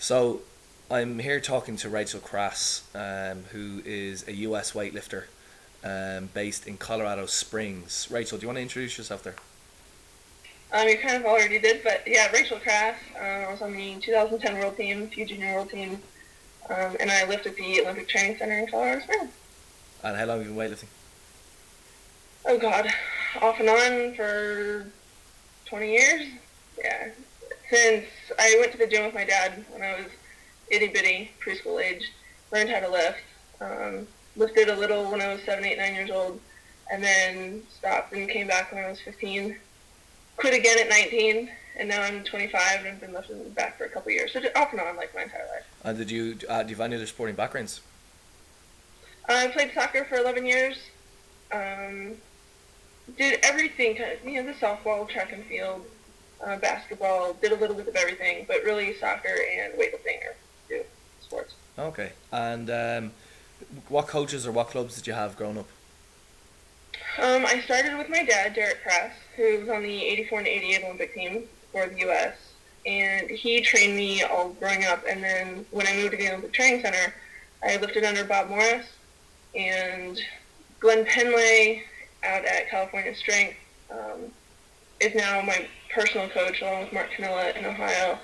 So I'm here talking to Rachel Crass, who is a US weightlifter based in Colorado Springs. Rachel, do you want to introduce yourself there? You kind of already did, but yeah, Rachel Crass. I was on the 2010 World Team, few junior World Team, and I lived at the Olympic Training Center in Colorado Springs. And how long have you been weightlifting? Oh God, off and on for 20 years. Yeah, since I went to the gym with my dad when I was itty bitty preschool age, learned how to lift. Lifted a little when I was 7, 8, 9 years old, and then stopped and came back when I was 15. Quit again at 19, and now I'm 25 and I've been lifting back for a couple of years. So just off and on like my entire life. And do you have any other sporting backgrounds? I played soccer for 11 years. Um, did everything, kind of, the softball, track and field, basketball, did a little bit of everything, but really soccer and weightlifting are two sports. Okay. And what coaches or what clubs did you have growing up? I started with my dad, Derek Crass, who was on the 84 and 88 Olympic team for the U.S., and he trained me all growing up, and then when I moved to the Olympic Training Center, I lifted under Bob Morris, and Glenn Penlay out at California Strength is now my personal coach, along with Mark Canella in Ohio,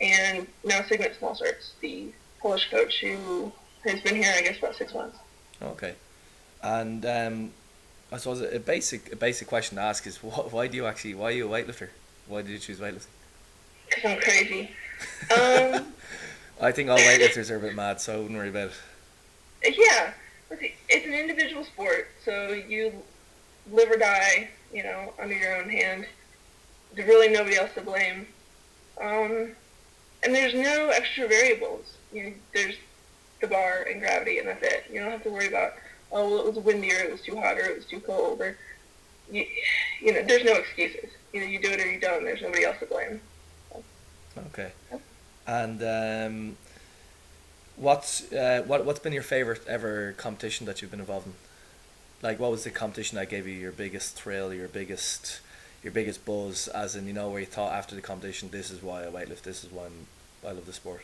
and now Signet Smallsarts, the Polish coach who has been here, I guess, about 6 months. Okay. And I suppose a basic question to ask is why are you a weightlifter? Why did you choose weightlifting? Because I'm crazy. Um, I think all weightlifters are a bit mad, so I wouldn't worry about it. yeah, let's see, it's an individual sport, so you live or die, under your own hand. There's really nobody else to blame. And there's no extra variables. There's the bar and gravity, and that's it. You don't have to worry about, oh, well, it was windy, or it was too hot, or it was too cold, or, there's no excuses. You do it or you don't. There's nobody else to blame. Okay. And what's been your favorite ever competition that you've been involved in? Like, what was the competition that gave you your biggest thrill, your biggest buzz, as in, where you thought after the competition, this is why I weightlift, this is why I love the sport.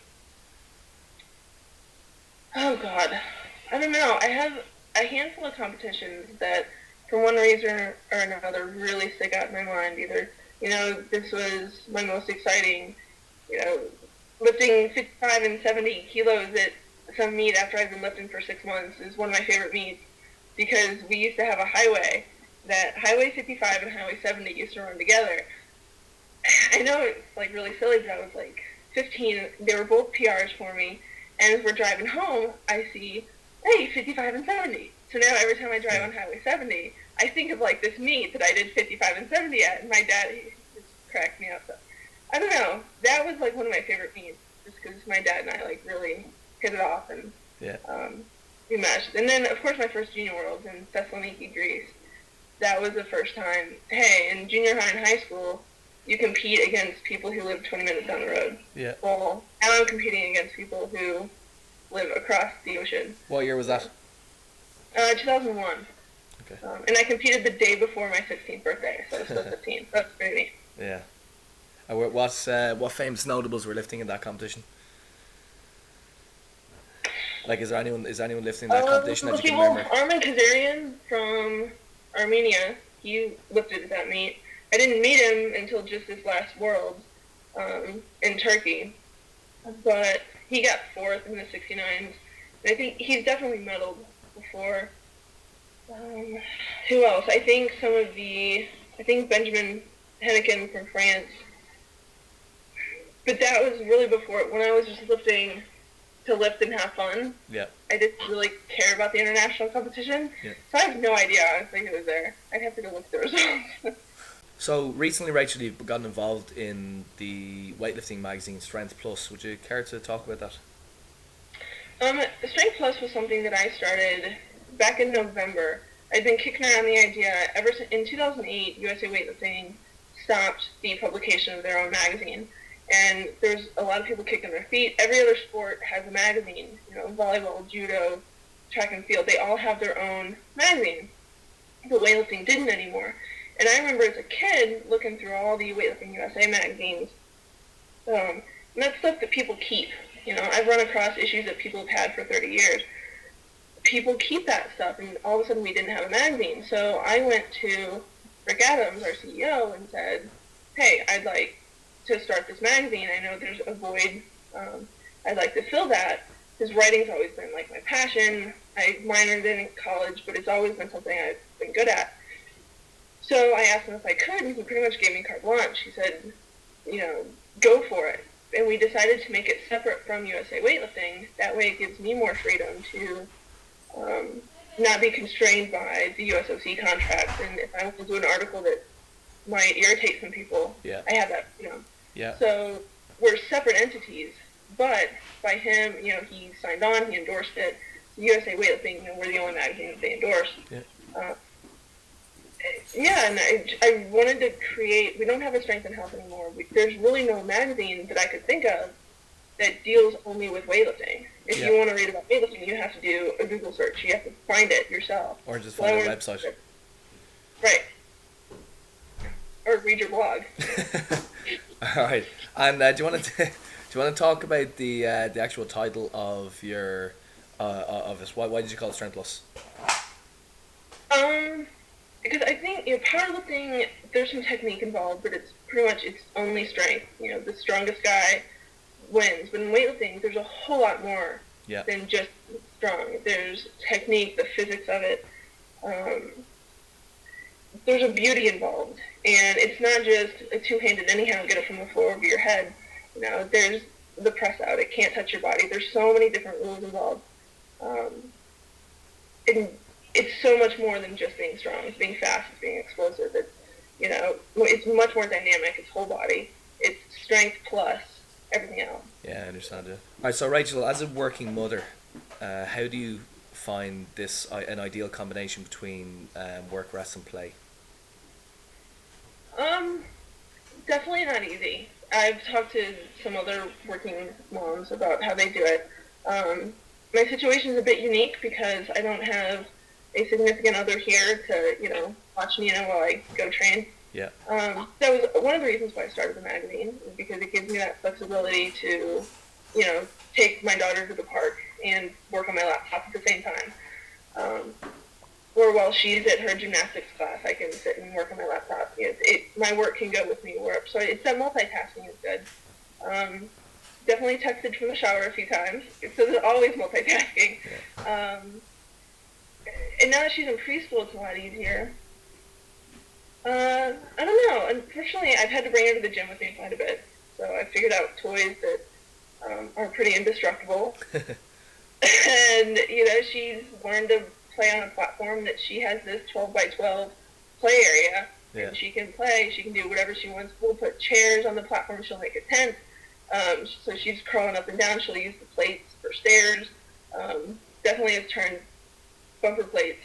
Oh, God. I don't know. I have a handful of competitions that, for one reason or another, really stick out in my mind. Either, this was my most exciting, lifting 55 and 70 kilos at some meet after I've been lifting for 6 months is one of my favorite meets, because we used to have a highway, that Highway 55 and Highway 70 used to run together. I know it's like really silly, but I was like 15. They were both PRs for me, and as we're driving home, I see, hey, 55 and 70. So now every time I drive on Highway 70, I think of like this meet that I did 55 and 70 at, and my dad, he just cracked me up. So I don't know. That was like one of my favorite meets, just because my dad and I like really hit it off, and Yeah. we matched. And then, of course, my first junior worlds in Thessaloniki, Greece. That was the first time. Hey, in junior high and high school, you compete against people who live 20 minutes down the road. Yeah. Well, now I'm competing against people who live across the ocean. What year was that? 2001. Okay. And I competed the day before my 16th birthday, so I was still 15. That's pretty neat. Yeah. What famous notables were lifting in that competition? Like, is there anyone lifting that competition that you can remember? Armin Kazarian from Armenia, he lifted at that meet. I didn't meet him until just this last World in Turkey, but he got fourth in the 69s. And I think he's definitely medaled before. Who else? I think Benjamin Hennequin from France. But that was really before, when I was just lifting to lift and have fun. Yeah. I didn't really care about the international competition. Yeah. So I have no idea, honestly, who was there. I'd have to go look at the results. So recently, Rachel, you've gotten involved in the weightlifting magazine Strength Plus. Would you care to talk about that? Strength Plus was something that I started back in November. I'd been kicking around the idea ever since in 2008. USA Weightlifting stopped the publication of their own magazine, and there's a lot of people kicking their feet. Every other sport has a magazine. Volleyball, judo, track and field. They all have their own magazine. But weightlifting didn't anymore. And I remember as a kid looking through all the Weightlifting USA magazines, And that's stuff that people keep. I've run across issues that people have had for 30 years. People keep that stuff, and all of a sudden we didn't have a magazine. So I went to Rick Adams, our CEO, and said, hey, I'd like to start this magazine. I know there's a void. I'd like to fill that. Because writing's always been like my passion. I minored in college, but it's always been something I've been good at. So I asked him if I could, and he pretty much gave me carte blanche. He said, go for it. And we decided to make it separate from USA Weightlifting. That way it gives me more freedom to not be constrained by the USOC contracts. And if I want to do an article that might irritate some people, I have that, Yeah. So we're separate entities, but by him, he signed on, he endorsed it. USA Weightlifting, we're the only magazine that they endorse. And I wanted to create, we don't have a strength and health anymore. There's really no magazine that I could think of that deals only with weightlifting. If you want to read about weightlifting, you have to do a Google search. You have to find it yourself. Or just find a website. Right. Or read your blog. All right. And do you want to talk about the actual title of your of this? Why did you call it Strength Plus? Because I think powerlifting, there's some technique involved, but it's pretty much it's only strength. The strongest guy wins. But in weightlifting, there's a whole lot more than just strong. There's technique, the physics of it. There's a beauty involved, and it's not just a two-handed anyhow, get it from the floor over your head. There's the press out. It can't touch your body. There's so many different rules involved. And it's so much more than just being strong. It's being fast. It's being explosive. It's much more dynamic. It's whole body. It's strength plus everything else. Yeah, I understand it. All right, so Rachel, as a working mother, how do you find this an ideal combination between work, rest, and play? Definitely not easy. I've talked to some other working moms about how they do it. My situation is a bit unique because I don't have a significant other here to, watch Nina while I go train. Yeah. That was one of the reasons why I started the magazine, because it gives me that flexibility to, take my daughter to the park and work on my laptop at the same time. Or while she's at her gymnastics class, I can sit and work on my laptop. My work can go with me wherever. So it's that multitasking is good. Definitely texted from the shower a few times. So there's always multitasking. And now that she's in preschool, it's a lot easier. I don't know. Unfortunately, I've had to bring her to the gym with me quite a bit. So I figured out toys that are pretty indestructible. And, she's learned to play on a platform that she has this 12 by 12 play area. Yeah. And she can play. She can do whatever she wants. We'll put chairs on the platform. She'll make a tent. So she's crawling up and down. She'll use the plates for stairs. Definitely has turned bumper plates,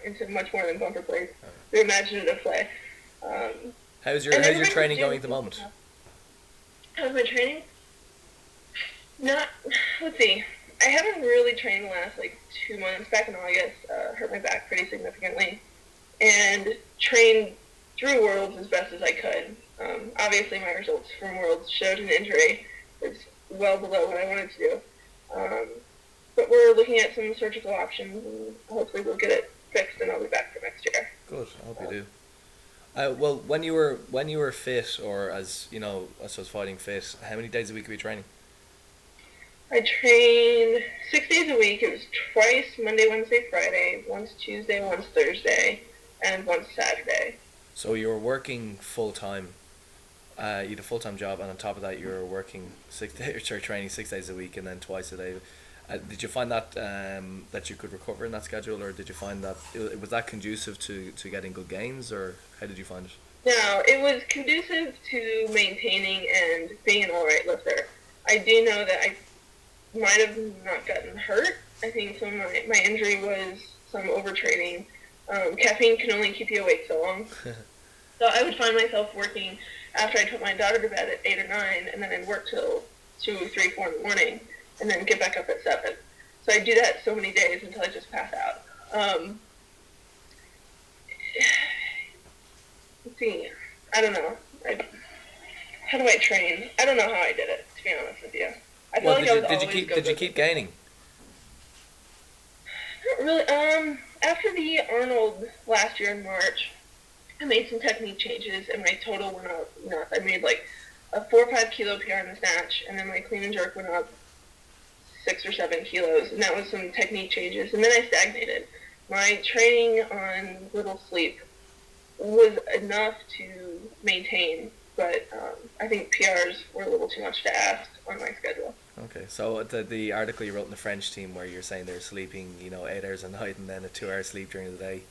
into much more than bumper plates. Through imaginative play. How's your training going at the moment? How's my training? Let's see. I haven't really trained the last 2 months. Back in August, hurt my back pretty significantly, and trained through Worlds as best as I could. Obviously, my results from Worlds showed an injury. It's well below what I wanted to do. But we're looking at some surgical options, and hopefully we'll get it fixed, and I'll be back for next year. Good. I hope you do. Well, when you were fit, or as I suppose fighting fit, how many days a week were you training? I trained 6 days a week. It was twice Monday, Wednesday, Friday, once Tuesday, once Thursday, and once Saturday. So you were working full time. You had a full time job, and on top of that, you were working 6 days, or training 6 days a week, and then twice a day. Did you find that that you could recover in that schedule, or did you find that was that conducive to getting good gains, or how did you find it? No, it was conducive to maintaining and being an all right lifter. I do know that I might have not gotten hurt. I think some of my injury was some overtraining. Caffeine can only keep you awake so long. So I would find myself working after I put my daughter to bed at 8 or 9, and then I'd work till 2, 3, 4 in the morning, and then get back up at 7. So I do that so many days until I just pass out. Let's see. I don't know. how do I train? I don't know how I did it, to be honest with you. I feel Well, like I was always did you keep gaining? Not really. After the Arnold last year in March, I made some technique changes, and my total went up nuts. I made like a 4 or 5 kilo PR in the snatch, and then my clean and jerk went up 6 or 7 kilos, and that was some technique changes. And then I stagnated. My training on little sleep was enough to maintain, but I think PRs were a little too much to ask on my schedule. Okay, so the article you wrote in the French team where you're saying they're sleeping, 8 hours a night and then a 2 hour sleep during the day,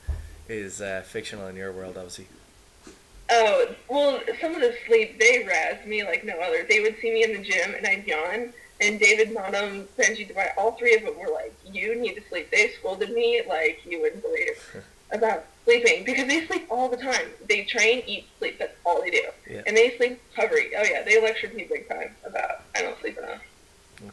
is fictional in your world, obviously. Oh, well, some of the sleep, they razzed me like no other. They would see me in the gym and I'd yawn, and David Bonham, Benji Dubai, all three of them were like, you need to sleep. They scolded me like you wouldn't believe about sleeping, because they sleep all the time. They train, eat, sleep. That's all they do. Yeah. And they sleep recovery. Oh, yeah, they lectured me big time about I don't sleep enough.